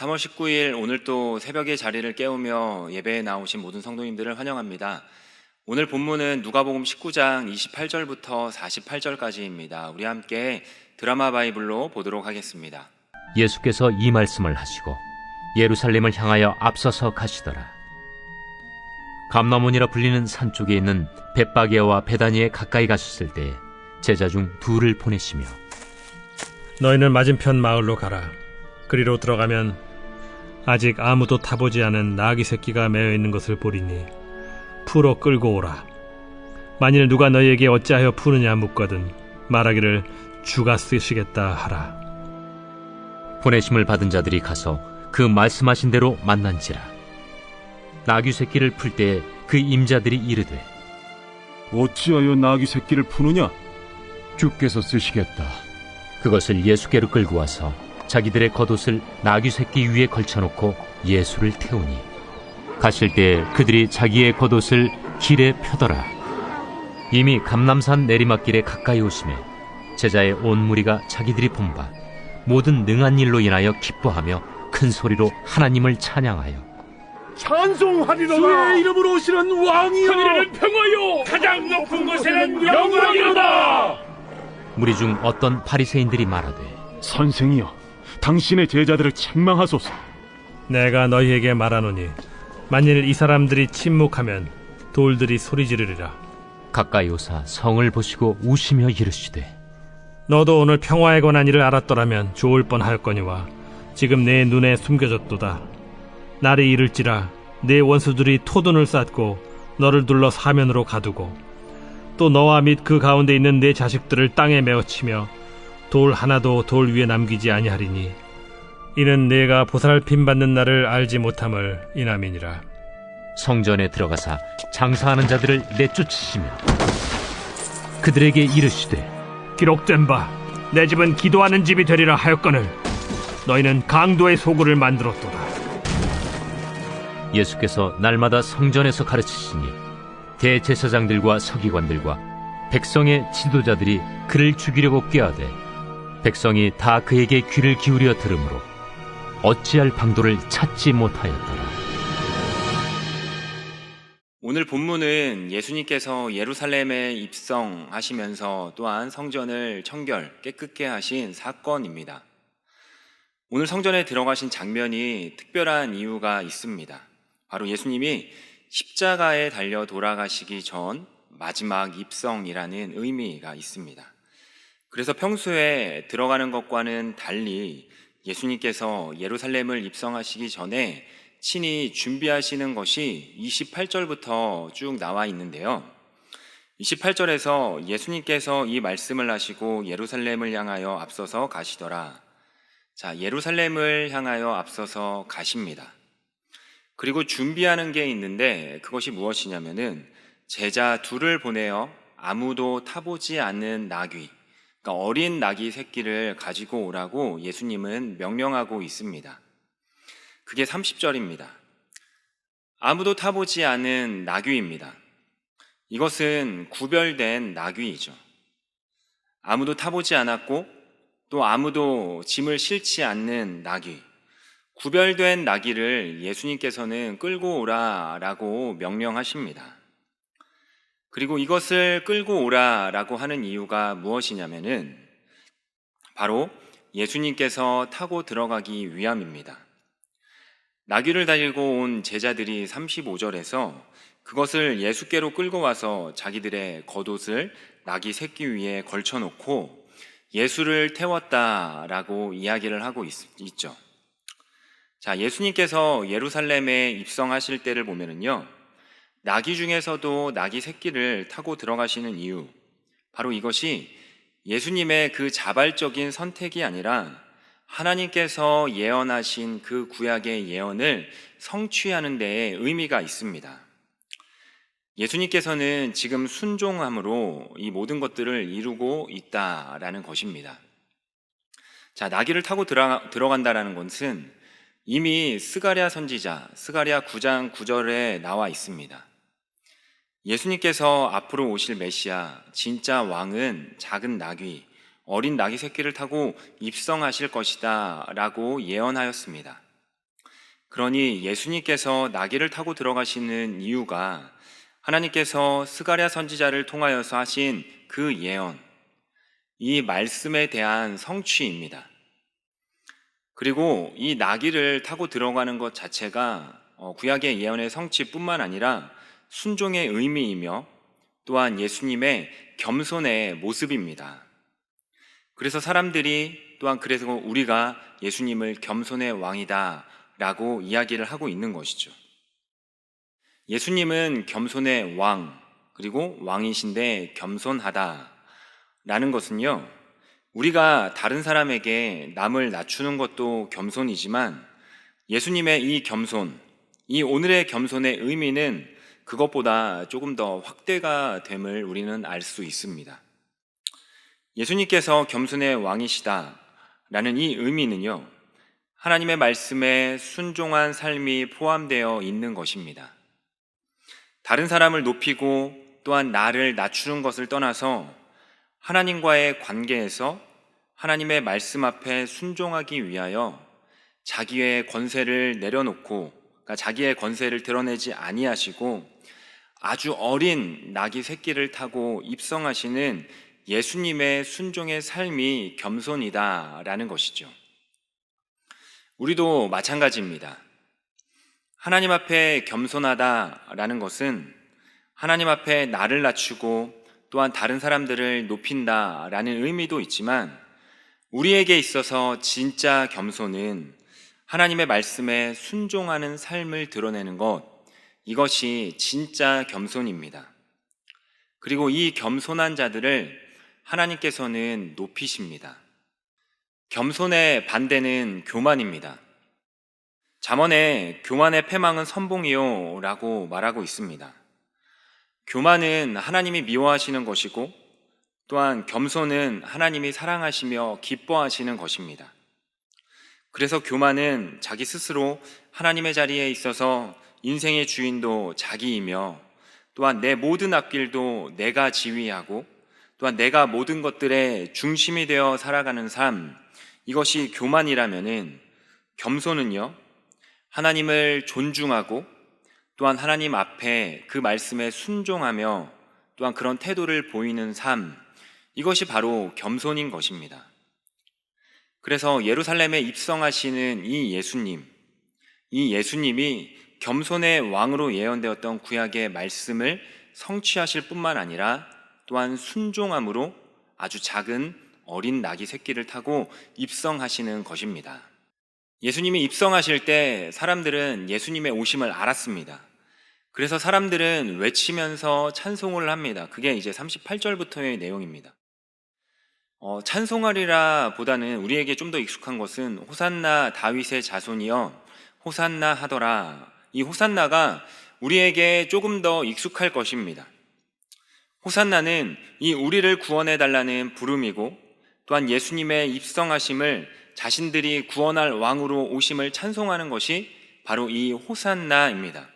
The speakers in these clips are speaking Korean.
3월 19일 오늘 또 새벽에 자리를 깨우며 예배에 나오신 모든 성도님들을 환영합니다. 오늘 본문은 누가복음 19장 28절부터 48절까지입니다. 우리 함께 드라마 바이블로 보도록 하겠습니다. 예수께서 이 말씀을 하시고 예루살렘을 향하여 앞서서 가시더라. 감람원이라 불리는 산 쪽에 있는 벳바게와 베다니에 가까이 가셨을 때에 제자 중 둘을 보내시며 너희는 맞은편 마을로 가라. 그리로 들어가면 아직 아무도 타보지 않은 나귀 새끼가 매어 있는 것을 보리니 풀어 끌고 오라. 만일 누가 너희에게 어찌하여 푸느냐 묻거든 말하기를 주가 쓰시겠다 하라. 보내심을 받은 자들이 가서 그 말씀하신 대로 만난지라. 나귀 새끼를 풀 때에 그 임자들이 이르되 어찌하여 나귀 새끼를 푸느냐? 주께서 쓰시겠다. 그것을 예수께로 끌고 와서 자기들의 겉옷을 나귀 새끼 위에 걸쳐놓고 예수를 태우니 가실 때에 그들이 자기의 겉옷을 길에 펴더라. 이미 감람산 내리막길에 가까이 오심에 제자의 온 무리가 자기들이 본 바 모든 능한 일로 인하여 기뻐하며 큰 소리로 하나님을 찬양하여 찬송하리로다. 주의 이름으로 오시는 왕이여, 하늘에는 평화요 가장 높은 곳에는 영광이로다. 무리 중 어떤 바리새인들이 말하되 선생이여, 당신의 제자들을 책망하소서. 내가 너희에게 말하노니 만일 이 사람들이 침묵하면 돌들이 소리 지르리라. 가까이 오사 성을 보시고 우시며 이르시되 너도 오늘 평화에 관한 일을 알았더라면 좋을 뻔하였거니와 지금 내 눈에 숨겨졌도다. 날이 이를지라 내 원수들이 토둔을 쌓고 너를 둘러 사면으로 가두고 또 너와 및 그 가운데 있는 내 자식들을 땅에 메어치며 돌 하나도 돌 위에 남기지 아니하리니 이는 내가 보살핌 받는 날을 알지 못함을 인함이니라. 성전에 들어가사 장사하는 자들을 내쫓으시며 그들에게 이르시되 기록된 바 내 집은 기도하는 집이 되리라 하였거늘 너희는 강도의 소굴을 만들었도다. 예수께서 날마다 성전에서 가르치시니 대제사장들과 서기관들과 백성의 지도자들이 그를 죽이려고 꾀하되 백성이 다 그에게 귀를 기울여 들으므로 어찌할 방도를 찾지 못하였더라. 오늘 본문은 예수님께서 예루살렘에 입성하시면서 또한 성전을 청결, 깨끗게 하신 사건입니다. 오늘 성전에 들어가신 장면이 특별한 이유가 있습니다. 바로 예수님이 십자가에 달려 돌아가시기 전 마지막 입성이라는 의미가 있습니다. 그래서 평소에 들어가는 것과는 달리 예수님께서 예루살렘을 입성하시기 전에 친히 준비하시는 것이 28절부터 쭉 나와 있는데요. 28절에서 예수님께서 이 말씀을 하시고 예루살렘을 향하여 앞서서 가시더라. 자, 예루살렘을 향하여 앞서서 가십니다. 그리고 준비하는 게 있는데 그것이 무엇이냐면은 제자 둘을 보내어 아무도 타보지 않는 나귀, 그러니까 어린 나귀 새끼를 가지고 오라고 예수님은 명령하고 있습니다. 그게 30절입니다. 아무도 타보지 않은 나귀입니다. 이것은 구별된 나귀이죠. 아무도 타보지 않았고 또 아무도 짐을 싣지 않는 나귀, 구별된 나귀를 예수님께서는 끌고 오라라고 명령하십니다. 그리고 이것을 끌고 오라라고 하는 이유가 무엇이냐면은 바로 예수님께서 타고 들어가기 위함입니다. 나귀를 달고 온 제자들이 35절에서 그것을 예수께로 끌고 와서 자기들의 겉옷을 나귀 새끼 위에 걸쳐놓고 예수를 태웠다라고 이야기를 하고 있죠. 자, 예수님께서 예루살렘에 입성하실 때를 보면은요, 나귀 중에서도 나귀 새끼를 타고 들어가시는 이유, 바로 이것이 예수님의 그 자발적인 선택이 아니라 하나님께서 예언하신 그 구약의 예언을 성취하는 데에 의미가 있습니다. 예수님께서는 지금 순종함으로 이 모든 것들을 이루고 있다라는 것입니다. 자, 나귀를 타고 들어간다라는 것은 이미 스가랴 선지자, 스가랴 9장 9절에 나와 있습니다. 예수님께서 앞으로 오실 메시아, 진짜 왕은 작은 나귀, 어린 나귀 새끼를 타고 입성하실 것이다 라고 예언하였습니다. 그러니 예수님께서 나귀를 타고 들어가시는 이유가 하나님께서 스가랴 선지자를 통하여서 하신 그 예언, 이 말씀에 대한 성취입니다. 그리고 이 나귀를 타고 들어가는 것 자체가 구약의 예언의 성취뿐만 아니라 순종의 의미이며 또한 예수님의 겸손의 모습입니다. 그래서 사람들이 또한 그래서 우리가 예수님을 겸손의 왕이다 라고 이야기를 하고 있는 것이죠. 예수님은 겸손의 왕, 그리고 왕이신데 겸손하다 라는 것은요, 우리가 다른 사람에게 남을 낮추는 것도 겸손이지만 예수님의 이 겸손, 이 오늘의 겸손의 의미는 그것보다 조금 더 확대가 됨을 우리는 알 수 있습니다. 예수님께서 겸손의 왕이시다 라는 이 의미는요, 하나님의 말씀에 순종한 삶이 포함되어 있는 것입니다. 다른 사람을 높이고 또한 나를 낮추는 것을 떠나서 하나님과의 관계에서 하나님의 말씀 앞에 순종하기 위하여 자기의 권세를 내려놓고, 그러니까 자기의 권세를 드러내지 아니하시고 아주 어린 나귀 새끼를 타고 입성하시는 예수님의 순종의 삶이 겸손이다라는 것이죠. 우리도 마찬가지입니다. 하나님 앞에 겸손하다라는 것은 하나님 앞에 나를 낮추고 또한 다른 사람들을 높인다라는 의미도 있지만, 우리에게 있어서 진짜 겸손은 하나님의 말씀에 순종하는 삶을 드러내는 것, 이것이 진짜 겸손입니다. 그리고 이 겸손한 자들을 하나님께서는 높이십니다. 겸손의 반대는 교만입니다. 잠언에 교만의 패망은 선봉이요 라고 말하고 있습니다. 교만은 하나님이 미워하시는 것이고 또한 겸손은 하나님이 사랑하시며 기뻐하시는 것입니다. 그래서 교만은 자기 스스로 하나님의 자리에 있어서 인생의 주인도 자기이며 또한 내 모든 앞길도 내가 지휘하고 또한 내가 모든 것들의 중심이 되어 살아가는 삶, 이것이 교만이라면은 겸손은요, 하나님을 존중하고 또한 하나님 앞에 그 말씀에 순종하며 또한 그런 태도를 보이는 삶, 이것이 바로 겸손인 것입니다. 그래서 예루살렘에 입성하시는 이 예수님이 겸손의 왕으로 예언되었던 구약의 말씀을 성취하실 뿐만 아니라 또한 순종함으로 아주 작은 어린 나귀 새끼를 타고 입성하시는 것입니다. 예수님이 입성하실 때 사람들은 예수님의 오심을 알았습니다. 그래서 사람들은 외치면서 찬송을 합니다. 그게 이제 38절부터의 내용입니다. 찬송하리라 보다는 우리에게 좀 더 익숙한 것은 호산나 다윗의 자손이여 호산나 하더라. 이 호산나가 우리에게 조금 더 익숙할 것입니다. 호산나는 이 우리를 구원해 달라는 부름이고 또한 예수님의 입성하심을 자신들이 구원할 왕으로 오심을 찬송하는 것이 바로 이 호산나입니다.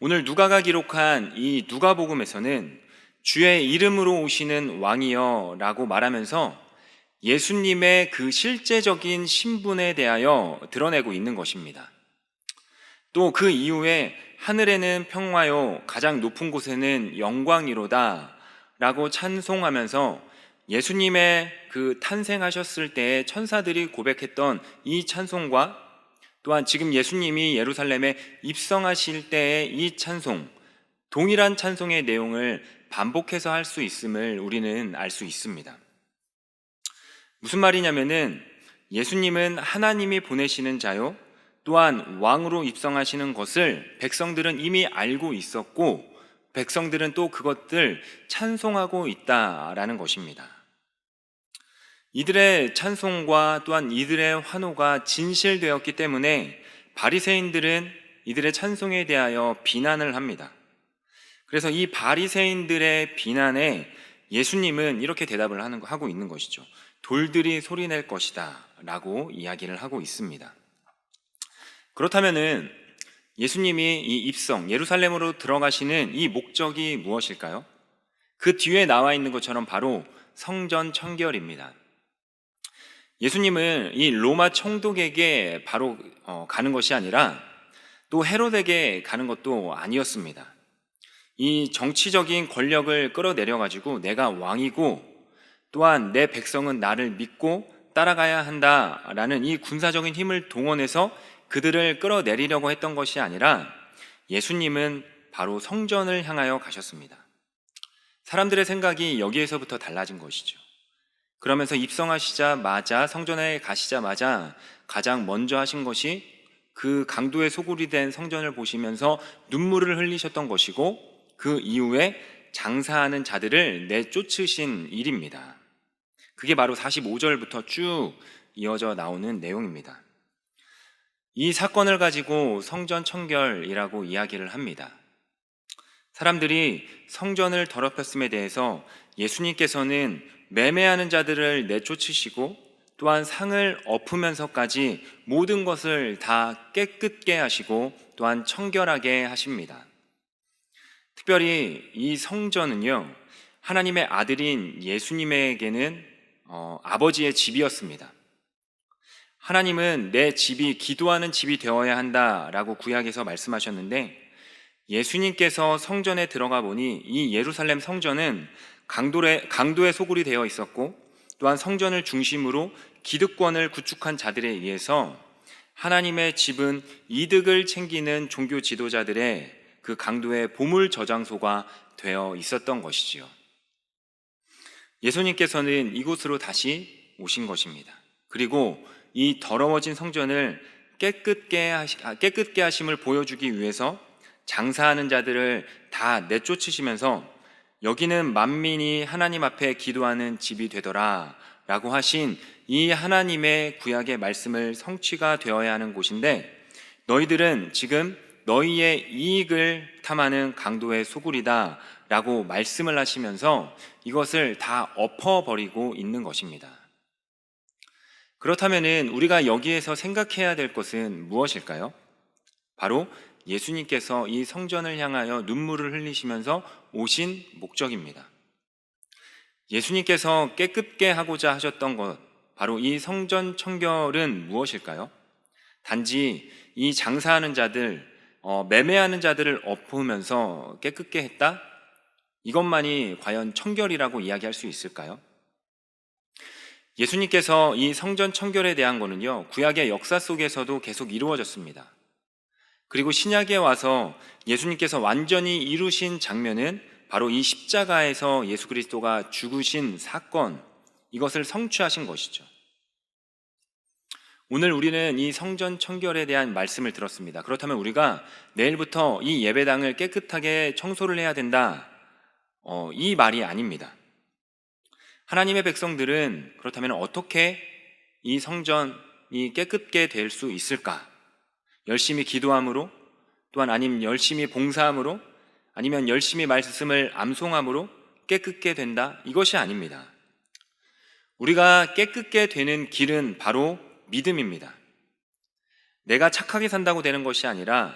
오늘 누가가 기록한 이 누가복음에서는 주의 이름으로 오시는 왕이여 라고 말하면서 예수님의 그 실제적인 신분에 대하여 드러내고 있는 것입니다. 또 그 이후에 하늘에는 평화요 가장 높은 곳에는 영광이로다 라고 찬송하면서 예수님의 그 탄생하셨을 때 천사들이 고백했던 이 찬송과 또한 지금 예수님이 예루살렘에 입성하실 때의 이 찬송, 동일한 찬송의 내용을 반복해서 할 수 있음을 우리는 알 수 있습니다. 무슨 말이냐면은 예수님은 하나님이 보내시는 자요 또한 왕으로 입성하시는 것을 백성들은 이미 알고 있었고 백성들은 또 그것들 찬송하고 있다라는 것입니다. 이들의 찬송과 또한 이들의 환호가 진실되었기 때문에 바리새인들은 이들의 찬송에 대하여 비난을 합니다. 그래서 이 바리새인들의 비난에 예수님은 이렇게 대답을 하고 있는 것이죠. 돌들이 소리낼 것이다 라고 이야기를 하고 있습니다. 그렇다면은 예수님이 이 입성, 예루살렘으로 들어가시는 이 목적이 무엇일까요? 그 뒤에 나와 있는 것처럼 바로 성전 청결입니다. 예수님은 이 로마 총독에게 바로 가는 것이 아니라 또 헤롯에게 가는 것도 아니었습니다. 이 정치적인 권력을 끌어내려 가지고 내가 왕이고 또한 내 백성은 나를 믿고 따라가야 한다라는 이 군사적인 힘을 동원해서 그들을 끌어내리려고 했던 것이 아니라 예수님은 바로 성전을 향하여 가셨습니다. 사람들의 생각이 여기에서부터 달라진 것이죠. 그러면서 입성하시자마자, 성전에 가시자마자 가장 먼저 하신 것이 그 강도의 소굴이 된 성전을 보시면서 눈물을 흘리셨던 것이고, 그 이후에 장사하는 자들을 내쫓으신 일입니다. 그게 바로 45절부터 쭉 이어져 나오는 내용입니다. 이 사건을 가지고 성전 청결이라고 이야기를 합니다. 사람들이 성전을 더럽혔음에 대해서 예수님께서는 매매하는 자들을 내쫓으시고 또한 상을 엎으면서까지 모든 것을 다 깨끗게 하시고 또한 청결하게 하십니다. 특별히 이 성전은요, 하나님의 아들인 예수님에게는 아버지의 집이었습니다. 하나님은 내 집이 기도하는 집이 되어야 한다라고 구약에서 말씀하셨는데, 예수님께서 성전에 들어가 보니 이 예루살렘 성전은 강도의 소굴이 되어 있었고, 또한 성전을 중심으로 기득권을 구축한 자들에 의해서 하나님의 집은 이득을 챙기는 종교 지도자들의 그 강도의 보물 저장소가 되어 있었던 것이지요. 예수님께서는 이곳으로 다시 오신 것입니다. 그리고 이 더러워진 성전을 깨끗게 하심을 보여주기 위해서 장사하는 자들을 다 내쫓으시면서 여기는 만민이 하나님 앞에 기도하는 집이 되더라 라고 하신 이 하나님의 구약의 말씀을 성취가 되어야 하는 곳인데, 너희들은 지금 너희의 이익을 탐하는 강도의 소굴이다 라고 말씀을 하시면서 이것을 다 엎어버리고 있는 것입니다. 그렇다면 우리가 여기에서 생각해야 될 것은 무엇일까요? 바로 예수님께서 이 성전을 향하여 눈물을 흘리시면서 오신 목적입니다. 예수님께서 깨끗게 하고자 하셨던 것, 바로 이 성전 청결은 무엇일까요? 단지 이 장사하는 자들, 매매하는 자들을 엎으면서 깨끗게 했다? 이것만이 과연 청결이라고 이야기할 수 있을까요? 예수님께서 이 성전 청결에 대한 거는요, 구약의 역사 속에서도 계속 이루어졌습니다. 그리고 신약에 와서 예수님께서 완전히 이루신 장면은 바로 이 십자가에서 예수 그리스도가 죽으신 사건, 이것을 성취하신 것이죠. 오늘 우리는 이 성전 청결에 대한 말씀을 들었습니다. 그렇다면 우리가 내일부터 이 예배당을 깨끗하게 청소를 해야 된다, 이 말이 아닙니다. 하나님의 백성들은 그렇다면 어떻게 이 성전이 깨끗게 될 수 있을까? 열심히 기도함으로, 또한 아니면 열심히 봉사함으로, 아니면 열심히 말씀을 암송함으로 깨끗게 된다? 이것이 아닙니다. 우리가 깨끗게 되는 길은 바로 믿음입니다. 내가 착하게 산다고 되는 것이 아니라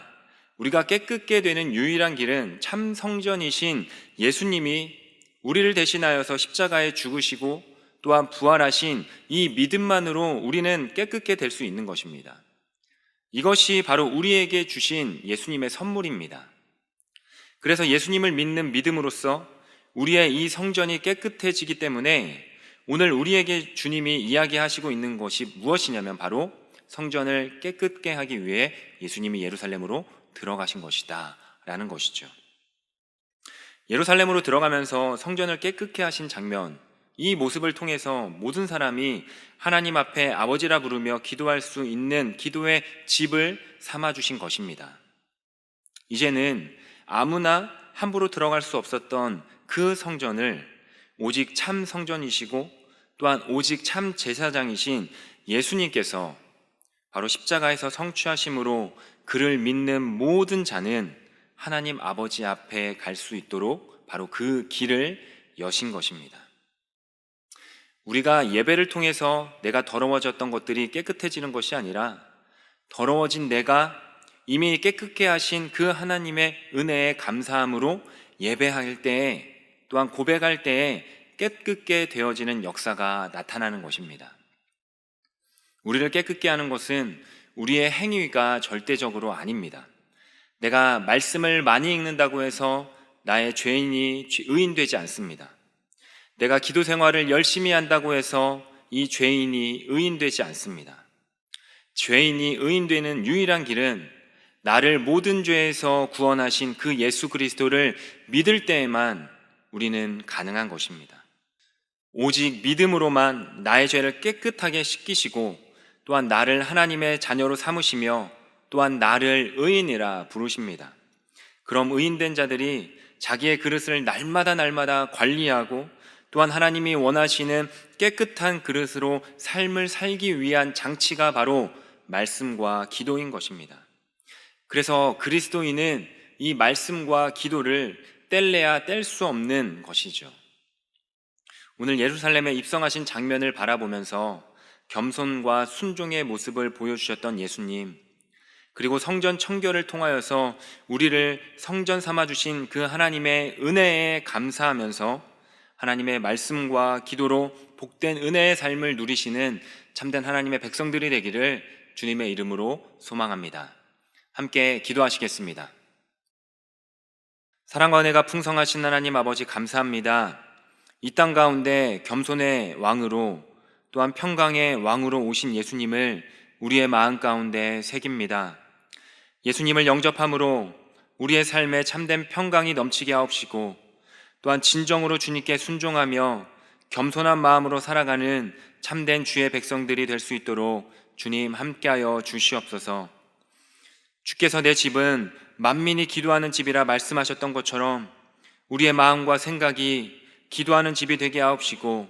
우리가 깨끗게 되는 유일한 길은 참 성전이신 예수님이 우리를 대신하여서 십자가에 죽으시고 또한 부활하신 이 믿음만으로 우리는 깨끗게 될 수 있는 것입니다. 이것이 바로 우리에게 주신 예수님의 선물입니다. 그래서 예수님을 믿는 믿음으로써 우리의 이 성전이 깨끗해지기 때문에 오늘 우리에게 주님이 이야기하시고 있는 것이 무엇이냐면 바로 성전을 깨끗게 하기 위해 예수님이 예루살렘으로 들어가신 것이다 라는 것이죠. 예루살렘으로 들어가면서 성전을 깨끗게 하신 장면, 이 모습을 통해서 모든 사람이 하나님 앞에 아버지라 부르며 기도할 수 있는 기도의 집을 삼아주신 것입니다. 이제는 아무나 함부로 들어갈 수 없었던 그 성전을 오직 참 성전이시고 또한 오직 참 제사장이신 예수님께서 바로 십자가에서 성취하심으로 그를 믿는 모든 자는 하나님 아버지 앞에 갈 수 있도록 바로 그 길을 여신 것입니다. 우리가 예배를 통해서 내가 더러워졌던 것들이 깨끗해지는 것이 아니라 더러워진 내가 이미 깨끗게 하신 그 하나님의 은혜에 감사함으로 예배할 때에 또한 고백할 때에 깨끗게 되어지는 역사가 나타나는 것입니다. 우리를 깨끗게 하는 것은 우리의 행위가 절대적으로 아닙니다. 내가 말씀을 많이 읽는다고 해서 나의 죄인이 의인되지 않습니다. 내가 기도 생활을 열심히 한다고 해서 이 죄인이 의인되지 않습니다. 죄인이 의인되는 유일한 길은 나를 모든 죄에서 구원하신 그 예수 그리스도를 믿을 때에만 우리는 가능한 것입니다. 오직 믿음으로만 나의 죄를 깨끗하게 씻기시고 또한 나를 하나님의 자녀로 삼으시며 또한 나를 의인이라 부르십니다. 그럼 의인된 자들이 자기의 그릇을 날마다 관리하고 또한 하나님이 원하시는 깨끗한 그릇으로 삶을 살기 위한 장치가 바로 말씀과 기도인 것입니다. 그래서 그리스도인은 이 말씀과 기도를 뗄래야 뗄 수 없는 것이죠. 오늘 예루살렘에 입성하신 장면을 바라보면서 겸손과 순종의 모습을 보여주셨던 예수님, 그리고 성전 청결을 통하여서 우리를 성전 삼아주신 그 하나님의 은혜에 감사하면서 하나님의 말씀과 기도로 복된 은혜의 삶을 누리시는 참된 하나님의 백성들이 되기를 주님의 이름으로 소망합니다. 함께 기도하시겠습니다. 사랑과 은혜가 풍성하신 하나님 아버지, 감사합니다. 이 땅 가운데 겸손의 왕으로 또한 평강의 왕으로 오신 예수님을 우리의 마음 가운데 새깁니다. 예수님을 영접함으로 우리의 삶에 참된 평강이 넘치게 하옵시고 또한 진정으로 주님께 순종하며 겸손한 마음으로 살아가는 참된 주의 백성들이 될 수 있도록 주님 함께하여 주시옵소서. 주께서 내 집은 만민이 기도하는 집이라 말씀하셨던 것처럼 우리의 마음과 생각이 기도하는 집이 되게 하옵시고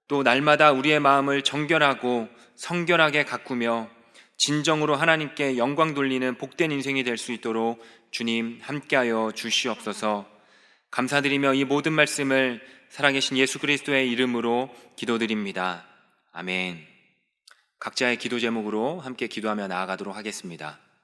또 날마다 우리의 마음을 정결하고 성결하게 가꾸며 진정으로 하나님께 영광 돌리는 복된 인생이 될 수 있도록 주님 함께하여 주시옵소서. 감사드리며 이 모든 말씀을 살아계신 예수 그리스도의 이름으로 기도드립니다. 아멘. 각자의 기도 제목으로 함께 기도하며 나아가도록 하겠습니다.